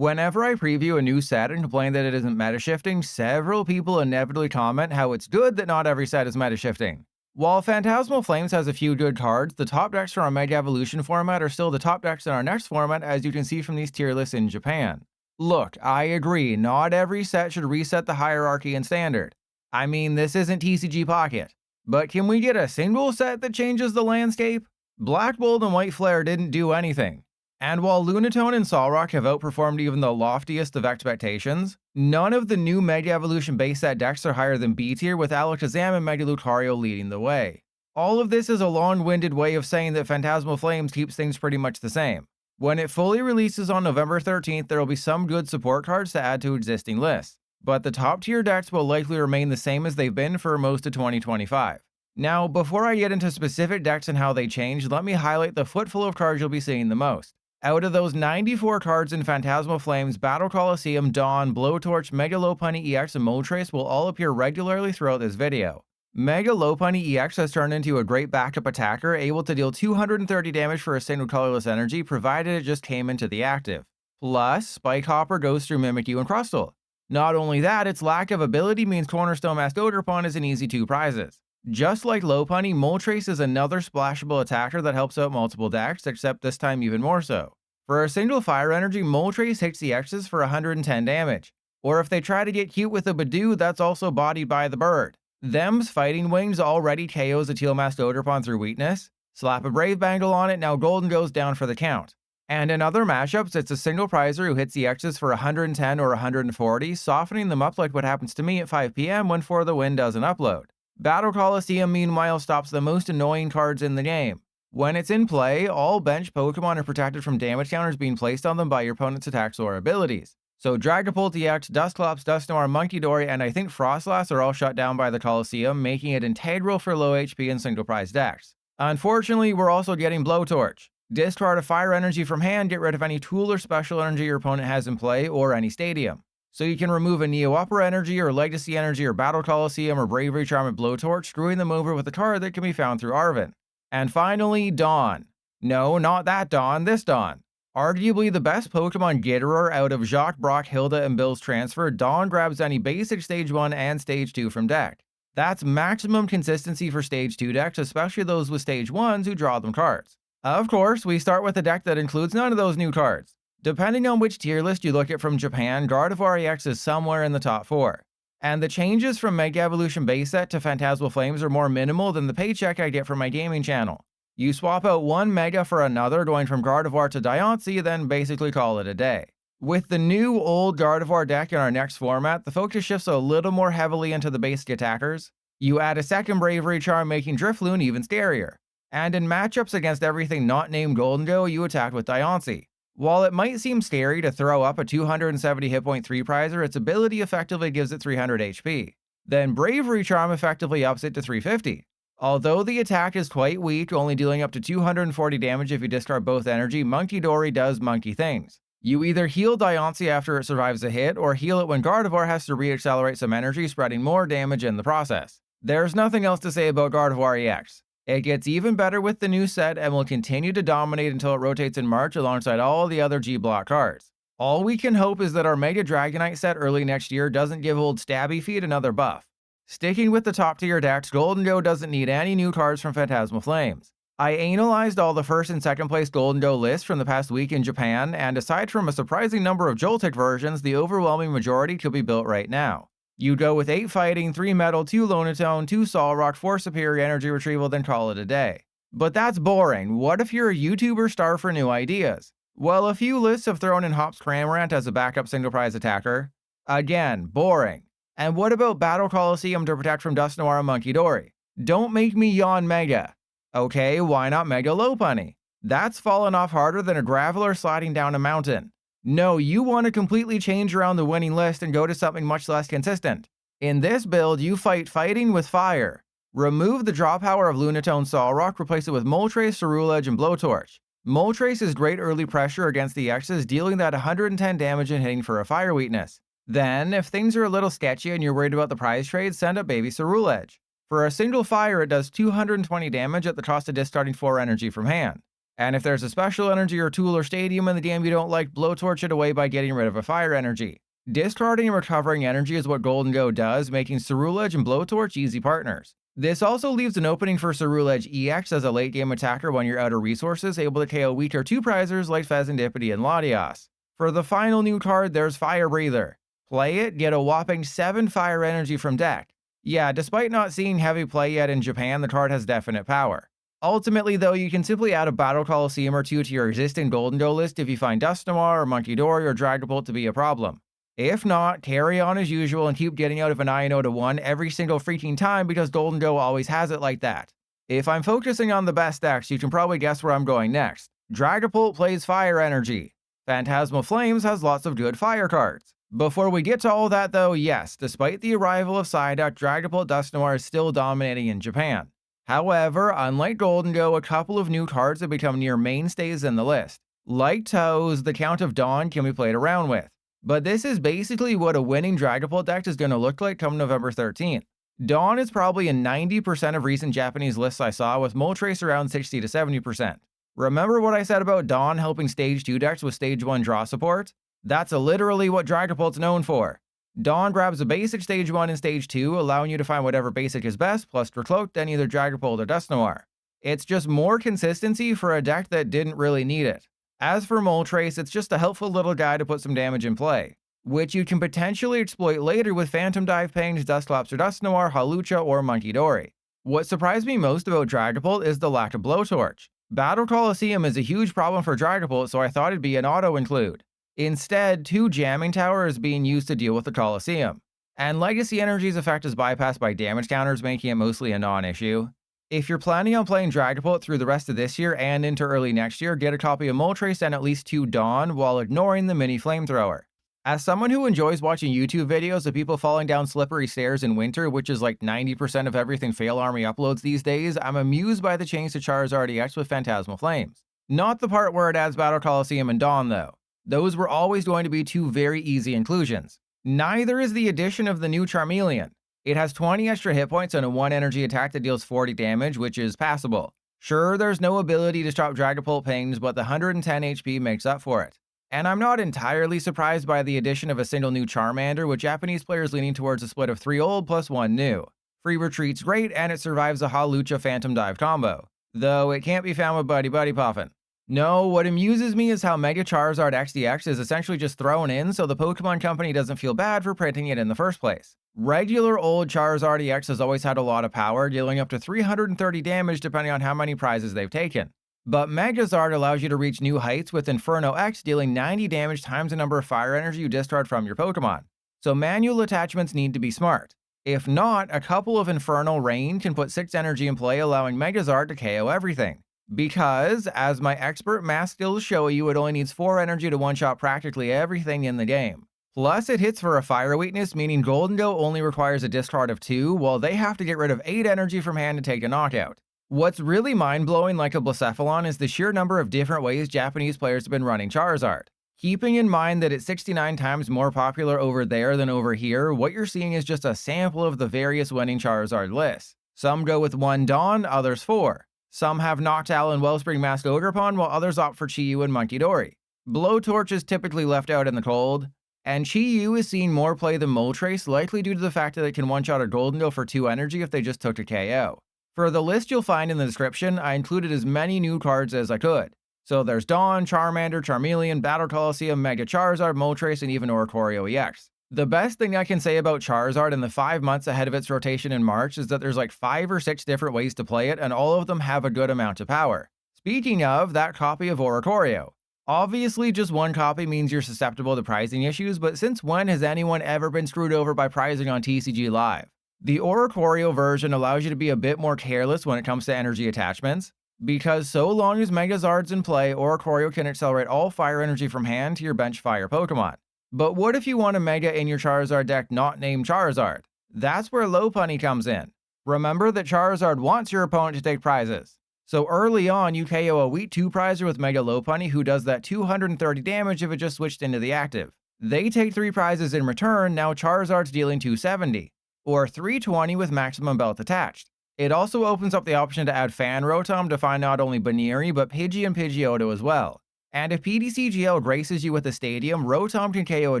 Whenever I preview a new set and complain that it isn't meta shifting, several people inevitably comment how it's good that not every set is meta shifting. While Phantasmal Flames has a few good cards, the top decks from our Mega Evolution format are still the top decks in our next format, as you can see from these tier lists in Japan. Look, I agree, not every set should reset the hierarchy in Standard. I mean, this isn't TCG Pocket. But can we get a single set that changes the landscape? Black Bolt and White Flare didn't do anything. And while Lunatone and Solrock have outperformed even the loftiest of expectations, none of the new Mega Evolution base set decks are higher than B tier, with Alakazam and Mega Lucario leading the way. All of this is a long-winded way of saying that Phantasmal Flames keeps things pretty much the same. When it fully releases on November 13th, there will be some good support cards to add to existing lists, but the top tier decks will likely remain the same as they've been for most of 2025. Now, before I get into specific decks and how they change, let me highlight the footful of cards you'll be seeing the most. Out of those 94 cards in Phantasmal Flames, Battle Coliseum, Dawn, Blowtorch, Mega Lopunny EX, and Moltres will all appear regularly throughout this video. Mega Lopunny EX has turned into a great backup attacker, able to deal 230 damage for a single colorless energy, provided it just came into the active. Plus, Spike Hopper goes through Mimikyu and Crustle. Not only that, its lack of ability means Cornerstone Masked Ogerpon is an easy 2 prizes. Just like Lopunny, Moltres is another splashable attacker that helps out multiple decks, except this time even more so. For a single Fire Energy, Moltres hits the X's for 110 damage. Or if they try to get cute with a Badoo, that's also bodied by the bird. Them's Fighting Wings already KOs a Teal Masked Ogerpon through weakness. Slap a Brave Bangle on it, now Gholdengo's down for the count. And in other matchups, it's a single prizer who hits the X's for 110 or 140, softening them up like what happens to me at 5 PM when For the Win doesn't upload. Battle Coliseum meanwhile stops the most annoying cards in the game. When it's in play, all bench Pokemon are protected from damage counters being placed on them by your opponent's attacks or abilities. So Dragapult EX, Dusclops, Dusknoir, Munkidori, and I think Frostlass are all shut down by the Coliseum, making it integral for low HP and single prize decks. Unfortunately, we're also getting Blowtorch. Discard a Fire Energy from hand, get rid of any tool or special energy your opponent has in play, or any stadium. So you can remove a Neo Upper Energy or Legacy Energy or Battle Coliseum or Bravery Charm at Blowtorch, screwing them over with a card that can be found through Arven. And finally, Dawn. No, not that Dawn, this Dawn. Arguably the best Pokemon Gitterer out of Jacques, Brock, Hilda, and Bill's transfer, Dawn grabs any basic Stage 1 and Stage 2 from deck. That's maximum consistency for Stage 2 decks, especially those with Stage 1s who draw them cards. Of course, we start with a deck that includes none of those new cards. Depending on which tier list you look at from Japan, Gardevoir EX is somewhere in the top 4. And the changes from Mega Evolution base set to Phantasmal Flames are more minimal than the paycheck I get from my gaming channel. You swap out one Mega for another, going from Gardevoir to Diancie, then basically call it a day. With the new old Gardevoir deck in our next format, the focus shifts a little more heavily into the basic attackers. You add a second Bravery Charm, making Drifloon even scarier. And in matchups against everything not named Gholdengo, you attack with Diancie. While it might seem scary to throw up a 270 hit point 3 prizer, its ability effectively gives it 300 HP. Then Bravery Charm effectively ups it to 350. Although the attack is quite weak, only dealing up to 240 damage if you discard both energy, Munkidori does monkey things. You either heal Diancie after it survives a hit, or heal it when Gardevoir has to re-accelerate some energy, spreading more damage in the process. There's nothing else to say about Gardevoir EX. It gets even better with the new set and will continue to dominate until it rotates in March alongside all the other G-Block cards. All we can hope is that our Mega Dragonite set early next year doesn't give old Stabby Feet another buff. Sticking with the top tier decks, Gholdengo doesn't need any new cards from Phantasmal Flames. I analyzed all the first and second place Gholdengo lists from the past week in Japan, and aside from a surprising number of Joltik versions, the overwhelming majority could be built right now. You go with 8 Fighting, 3 Metal, 2 Lunatone, 2 Solrock, 4 Superior Energy Retrieval, then call it a day. But that's boring. What if you're a YouTuber star for new ideas? Well, a few lists have thrown in Hops Cramorant as a backup single prize attacker. Again, boring. And what about Battle Coliseum to protect from Dusknoir and Munkidori? Don't make me yawn Mega. Okay, why not Mega Lopunny? That's fallen off harder than a Graveler sliding down a mountain. No, you want to completely change around the winning list and go to something much less consistent. In this build, you fight Fighting with Fire. Remove the draw power of Lunatone Solrock, replace it with Moltres, Ceruledge, and Blowtorch. Moltres is great early pressure against the X's, dealing that 110 damage and hitting for a fire weakness. Then, if things are a little sketchy and you're worried about the prize trade, send up baby Ceruledge. For a single fire, it does 220 damage at the cost of discarding 4 energy from hand. And if there's a special energy or tool or stadium in the game you don't like, Blowtorch it away by getting rid of a Fire Energy. Discarding and recovering energy is what Gholdengo does, making Ceruledge and Blowtorch easy partners. This also leaves an opening for Ceruledge EX as a late game attacker when you're out of resources, able to KO weaker 2-prizers like Fezandipiti and Latias. For the final new card, there's Firebreather. Play it, get a whopping 7 Fire Energy from deck. Yeah, despite not seeing heavy play yet in Japan, the card has definite power. Ultimately though, you can simply add a Battle Coliseum or two to your existing Gholdengo list if you find Dusknoir or Munkidori or Dragapult to be a problem. If not, carry on as usual and keep getting out of an INO to 1 every single freaking time because Gholdengo always has it like that. If I'm focusing on the best decks, you can probably guess where I'm going next. Dragapult plays Fire Energy. Phantasmal Flames has lots of good fire cards. Before we get to all that though, yes, despite the arrival of Psyduck, Dragapult Dusknoir is still dominating in Japan. However, unlike Gholdengo, a couple of new cards have become near mainstays in the list. Like Toes, the Count of Dawn can be played around with. But this is basically what a winning Dragapult deck is going to look like come November 13th. Dawn is probably in 90% of recent Japanese lists I saw, with Moltres around 60 to 70%. Remember what I said about Dawn helping Stage 2 decks with Stage 1 draw support? That's literally what Dragapult's known for. Dawn grabs a basic Stage 1 and Stage 2, allowing you to find whatever basic is best, plus Drakloak, then either Dragapult or Dusknoir. It's just more consistency for a deck that didn't really need it. As for Moltres, it's just a helpful little guy to put some damage in play, which you can potentially exploit later with Phantom Dive Pangs, Dusclops or Dusknoir, Hawlucha, or Munkidori. What surprised me most about Dragapult is the lack of Blowtorch. Battle Coliseum is a huge problem for Dragapult, so I thought it'd be an auto-include. Instead, 2 Jamming Tower is being used to deal with the Coliseum, and Legacy Energy's effect is bypassed by damage counters, making it mostly a non-issue. If you're planning on playing Dragapult through the rest of this year and into early next year, get a copy of Moltres and at least 2 Dawn while ignoring the mini flamethrower. As someone who enjoys watching YouTube videos of people falling down slippery stairs in winter, which is like 90% of everything Fail Army uploads these days, I'm amused by the change to Charizard EX with Phantasmal Flames. Not the part where it adds Battle Coliseum and Dawn though. Those were always going to be 2 very easy inclusions. Neither is the addition of the new Charmeleon. It has 20 extra hit points and a 1 energy attack that deals 40 damage, which is passable. Sure, there's no ability to stop Dragapult Pangs, but the 110 HP makes up for it. And I'm not entirely surprised by the addition of a single new Charmander, with Japanese players leaning towards a split of 3 old plus 1 new. Free Retreat's great, and it survives a Hawlucha Phantom Dive combo, though it can't be found with Buddy-Buddy Poffin. No, what amuses me is how Mega Charizard XDX is essentially just thrown in so the Pokemon Company doesn't feel bad for printing it in the first place. Regular old Charizard EX has always had a lot of power, dealing up to 330 damage depending on how many prizes they've taken. But Megazard allows you to reach new heights with Inferno X dealing 90 damage times the number of fire energy you discard from your Pokemon. So manual attachments need to be smart. If not, a couple of Infernal Rain can put 6 energy in play, allowing Megazard to KO everything. Because, as my expert math skills show you, it only needs 4 energy to one-shot practically everything in the game. Plus, it hits for a fire weakness, meaning Gholdengo only requires a discard of 2, while they have to get rid of 8 energy from hand to take a knockout. What's really mind-blowing like a Blacephalon is the sheer number of different ways Japanese players have been running Charizard. Keeping in mind that it's 69 times more popular over there than over here, what you're seeing is just a sample of the various winning Charizard lists. Some go with 1 Dawn, others 4. Some have Noctowl and Wellspring Mask Ogerpon, while others opt for Chi-Yu and Munkidori. Blowtorch is typically left out in the cold, and Chi-Yu is seeing more play than Moltres, likely due to the fact that it can one-shot a Gholdengo for 2 energy if they just took a KO. For the list you'll find in the description, I included as many new cards as I could. So there's Dawn, Charmander, Charmeleon, Battle Coliseum, Mega Charizard, Moltres, and even Oricorio EX. The best thing I can say about Charizard in the 5 months ahead of its rotation in March is that there's like 5 or 6 different ways to play it, and all of them have a good amount of power. Speaking of, that copy of Oricorio. Obviously, just 1 copy means you're susceptible to pricing issues, but since when has anyone ever been screwed over by pricing on TCG Live? The Oricorio version allows you to be a bit more careless when it comes to energy attachments, because so long as Megazard's in play, Oricorio can accelerate all fire energy from hand to your bench fire Pokemon. But what if you want a Mega in your Charizard deck not named Charizard? That's where Lopunny comes in. Remember that Charizard wants your opponent to take prizes. So early on, you KO a weak 2-prizer with Mega Lopunny, who does that 230 damage if it just switched into the active. They take 3 prizes in return, now Charizard's dealing 270. Or 320 with maximum belt attached. It also opens up the option to add Fan Rotom to find not only Baneri, but Pidgey and Pidgeotto as well. And if PTCGL graces you with a stadium, Rotom can KO a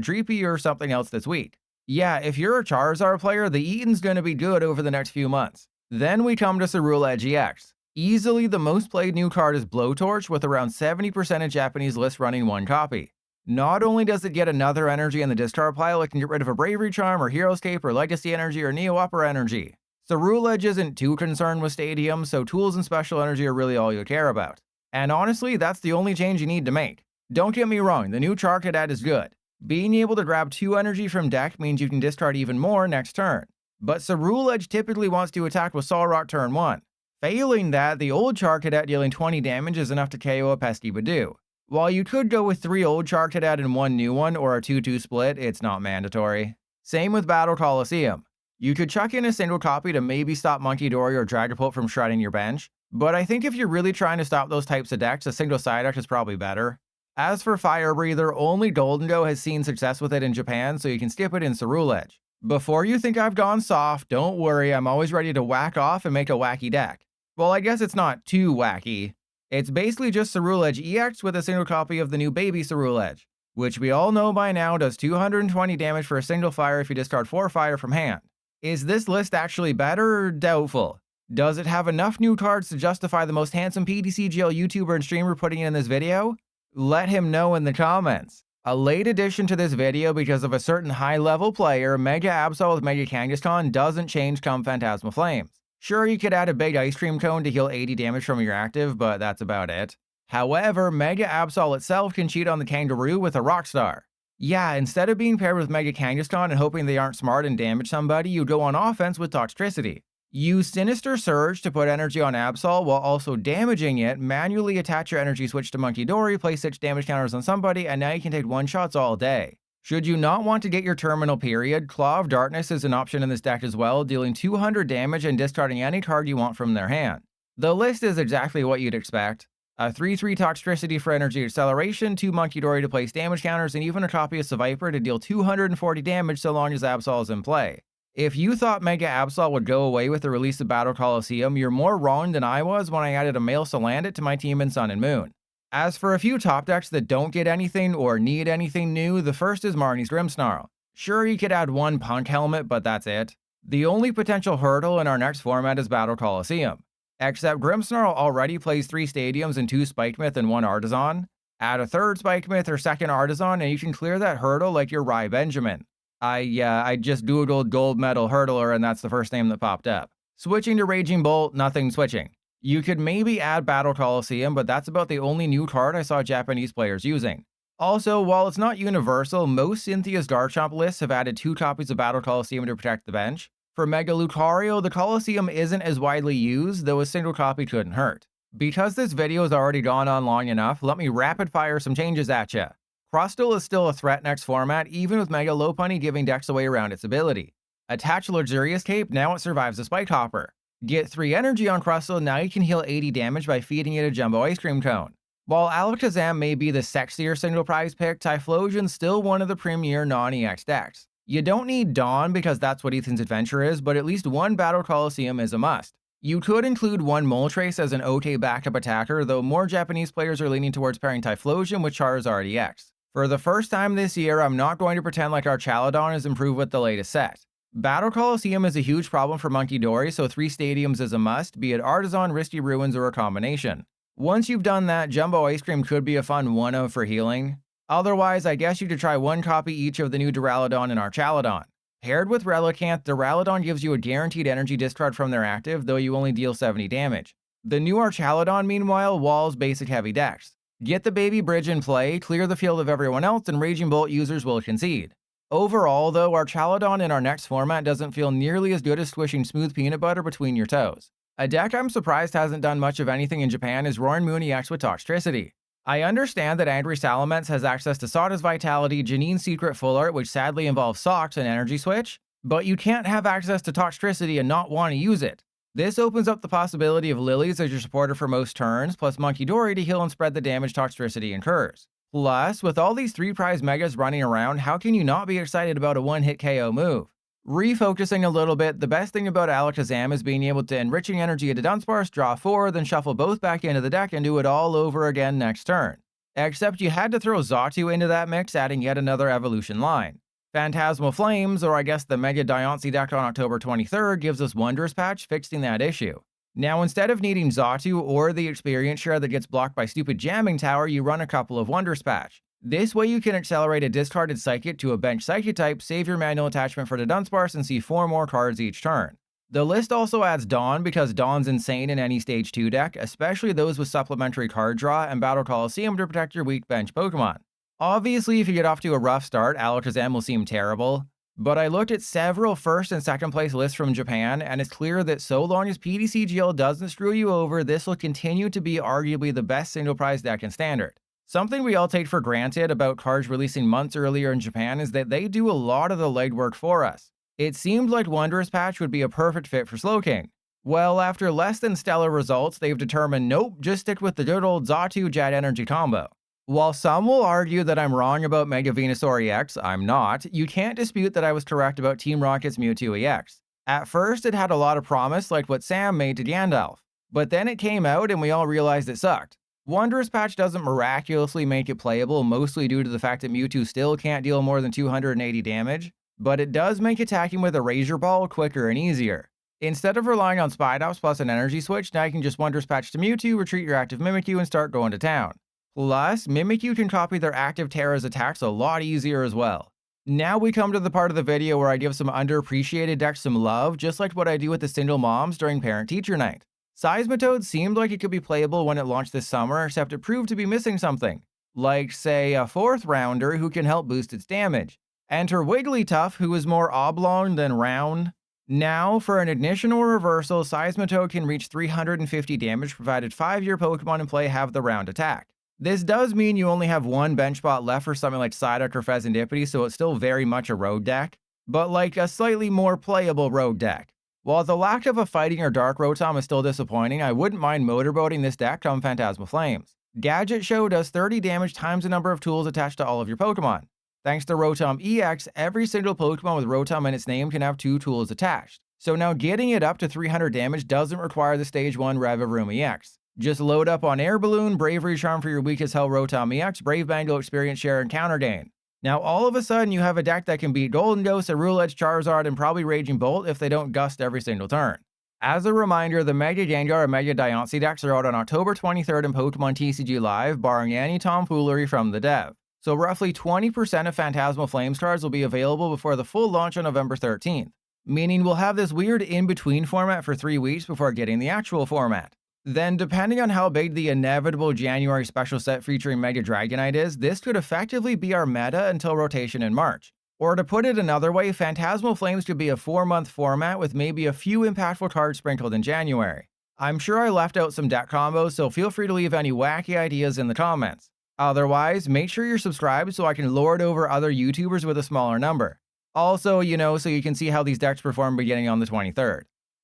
Dreepy or something else that's weak. Yeah, if you're a Charizard player, the Eaton's gonna be good over the next few months. Then we come to Ceruledge EX. Easily the most played new card is Blowtorch, with around 70% of Japanese lists running one copy. Not only does it get another energy in the discard pile, it can get rid of a Bravery Charm or Hero's Cape or Legacy Energy or Neo Upper Energy. Ceruledge isn't too concerned with stadiums, so tools and special energy are really all you care about. And honestly, that's the only change you need to make. Don't get me wrong, the new Charcadet is good. Being able to grab 2 energy from deck means you can discard even more next turn. But Ceruledge typically wants to attack with Solrock turn 1. Failing that, the old Charcadet dealing 20 damage is enough to KO a pesky Badoo. While you could go with 3 old Charcadet and 1 new one, or a 2-2 split, it's not mandatory. Same with Battle Coliseum. You could chuck in a single copy to maybe stop Munkidori or Dragapult from shredding your bench, but I think if you're really trying to stop those types of decks, a single side deck is probably better. As for Firebreather, only Gholdengo has seen success with it in Japan, so you can skip it in Ceruledge. Before you think I've gone soft, don't worry, I'm always ready to whack off and make a wacky deck. Well, I guess it's not too wacky. It's basically just Ceruledge EX with a single copy of the new baby Ceruledge, which we all know by now does 220 damage for a single fire if you discard 4 fire from hand. Is this list actually better? Doubtful. Does it have enough new cards to justify the most handsome PTCGL YouTuber and streamer putting it in this video? Let him know in the comments. A late addition to this video because of a certain high-level player, Mega Absol with Mega Kangaskhan doesn't change come Phantasmal Flames. Sure, you could add a big ice cream cone to heal 80 damage from your active, but that's about it. However, Mega Absol itself can cheat on the Kangaroo with a Rockstar. Yeah, instead of being paired with Mega Kangaskhan and hoping they aren't smart and damage somebody, you go on offense with Toxtricity. Use Sinister Surge to put energy on Absol while also damaging it, manually attach your energy switch to Munkidori, place 6 damage counters on somebody, and now you can take one-shots all day. Should you not want to get your terminal period, Claw of Darkness is an option in this deck as well, dealing 200 damage and discarding any card you want from their hand. The list is exactly what you'd expect. A 3-3 Toxtricity for energy acceleration, 2 Munkidori to place damage counters, and even a copy of Viper to deal 240 damage so long as Absol is in play. If you thought Mega Absol would go away with the release of Battle Coliseum, you're more wrong than I was when I added a male Salandit to my team in Sun and Moon. As for a few top decks that don't get anything or need anything new, the first is Marnie's Grimmsnarl. Sure, you could add 1 Punk Helmet, but that's it. The only potential hurdle in our next format is Battle Coliseum. Except Grimmsnarl already plays 3 Stadiums and 2 Spike Myth and 1 Artisan. Add a 3rd Spike Myth or 2nd Artisan and you can clear that hurdle like you're Rai Benjamin. I just googled Gold Medal Hurdler and that's the first name that popped up. Switching to Raging Bolt, nothing switching. You could maybe add Battle Coliseum, but that's about the only new card I saw Japanese players using. Also, while it's not universal, most Cynthia's Garchomp lists have added 2 copies of Battle Coliseum to protect the bench. For Mega Lucario, the Coliseum isn't as widely used, though a single copy couldn't hurt. Because this video has already gone on long enough, let me rapid fire some changes at ya. Crustle is still a threat next format, even with Mega Lopunny giving decks away around its ability. Attach Luxurious Cape, now it survives the Spike Hopper. Get 3 energy on Crustle, now you can heal 80 damage by feeding it a Jumbo Ice Cream Cone. While Alakazam may be the sexier single prize pick, Typhlosion's still one of the premier non-EX decks. You don't need Dawn because that's what Ethan's Adventure is, but at least 1 Battle Coliseum is a must. You could include 1 Moltres as an OK backup attacker, though more Japanese players are leaning towards pairing Typhlosion with Charizard EX. For the first time this year, I'm not going to pretend like our Chaladon is improved with the latest set. Battle Coliseum is a huge problem for Munkidori, so 3 Stadiums is a must, be it Artisan, Risky Ruins, or a combination. Once you've done that, Jumbo Ice Cream could be a fun 1-of for healing. Otherwise, I guess you could try 1 copy each of the new Duraludon and Archaladon. Paired with Relicanth, Duraludon gives you a guaranteed energy discard from their active, though you only deal 70 damage. The new Archaladon, meanwhile, walls basic heavy decks. Get the baby bridge in play, clear the field of everyone else, and Raging Bolt users will concede. Overall, though, Archaladon in our next format doesn't feel nearly as good as squishing smooth peanut butter between your toes. A deck I'm surprised hasn't done much of anything in Japan is Roaring Moon EX with Toxtricity. I understand that Angry Salamence has access to Sada's Vitality, Janine's Secret Full Art, which sadly involves Socks and Energy Switch, but you can't have access to Toxtricity and not want to use it. This opens up the possibility of Lilies as your supporter for most turns, plus Munkidori to heal and spread the damage Toxtricity incurs. Plus, with all these 3 prize megas running around, how can you not be excited about a 1-hit KO move? Refocusing a little bit, the best thing about Alakazam is being able to Enriching Energy into Dunsparce, draw 4, then shuffle both back into the deck and do it all over again next turn. Except you had to throw Xatu into that mix, adding yet another evolution line. Phantasmal Flames, or I guess the Mega Diancie deck on October 23rd, gives us Wondrous Patch, fixing that issue. Now instead of needing Xatu or the experience share that gets blocked by stupid Jamming Tower, you run a couple of Wondrous Patch. This way you can accelerate a discarded Psychic to a bench Psychic type, save your manual attachment for the Dunsparce, and see 4 more cards each turn. The list also adds Dawn because Dawn's insane in any Stage 2 deck, especially those with supplementary card draw and Battle Coliseum to protect your weak bench Pokemon. Obviously, if you get off to a rough start, Alakazam will seem terrible, but I looked at several first and second place lists from Japan, and it's clear that so long as PTCGL doesn't screw you over, this will continue to be arguably the best single prize deck in Standard. Something we all take for granted about cards releasing months earlier in Japan is that they do a lot of the legwork for us. It seemed like Wondrous Patch would be a perfect fit for Slowking. Well, after less than stellar results, they've determined nope, just stick with the good old Xatu Jet Energy combo. While some will argue that I'm wrong about Mega Venusaur EX, I'm not. You can't dispute that I was correct about Team Rocket's Mewtwo EX. At first, it had a lot of promise, like what Sam made to Gandalf. But then it came out and we all realized it sucked. Wondrous Patch doesn't miraculously make it playable, mostly due to the fact that Mewtwo still can't deal more than 280 damage, but it does make attacking with a Razor Ball quicker and easier. Instead of relying on Spide Ops plus an Energy Switch, now you can just Wondrous Patch to Mewtwo, retreat your active Mimikyu, and start going to town. Plus, Mimikyu can copy their active Terra's attacks a lot easier as well. Now we come to the part of the video where I give some underappreciated decks some love, just like what I do with the single moms during Parent-Teacher Night. Seismitoad seemed like it could be playable when it launched this summer, except it proved to be missing something. Like, say, a 4th rounder who can help boost its damage. Enter Wigglytuff, who is more oblong than round. Now, for an ignition or reversal, Seismitoad can reach 350 damage provided 5-year Pokemon in play have the round attack. This does mean you only have one bench spot left for something like Psyduck or Fezandipiti, so it's still very much a road deck, but like a slightly more playable road deck. While the lack of a fighting or dark Rotom is still disappointing, I wouldn't mind motorboating this deck on Phantasmal Flames. Gadget Show does 30 damage times the number of tools attached to all of your Pokemon. Thanks to Rotom EX, every single Pokemon with Rotom in its name can have 2 tools attached. So now getting it up to 300 damage doesn't require the Stage 1 Reviroom EX. Just load up on Air Balloon, Bravery Charm for your weak as hell Rotom EX, Brave Bangle, Experience Share, and Counter Gain. Now all of a sudden you have a deck that can beat Gholdengo, Ceruledge, Charizard, and probably Raging Bolt if they don't gust every single turn. As a reminder, the Mega Gengar and Mega Diancie decks are out on October 23rd in Pokemon TCG Live, barring any tomfoolery from the dev. So roughly 20% of Phantasmal Flames cards will be available before the full launch on November 13th, meaning we'll have this weird in-between format for 3 weeks before getting the actual format. Then, depending on how big the inevitable January special set featuring Mega Dragonite is, this could effectively be our meta until rotation in March. Or to put it another way, Phantasmal Flames could be a 4-month format with maybe a few impactful cards sprinkled in January. I'm sure I left out some deck combos, so feel free to leave any wacky ideas in the comments. Otherwise, make sure you're subscribed so I can lord over other YouTubers with a smaller number. Also, so you can see how these decks perform beginning on the 23rd.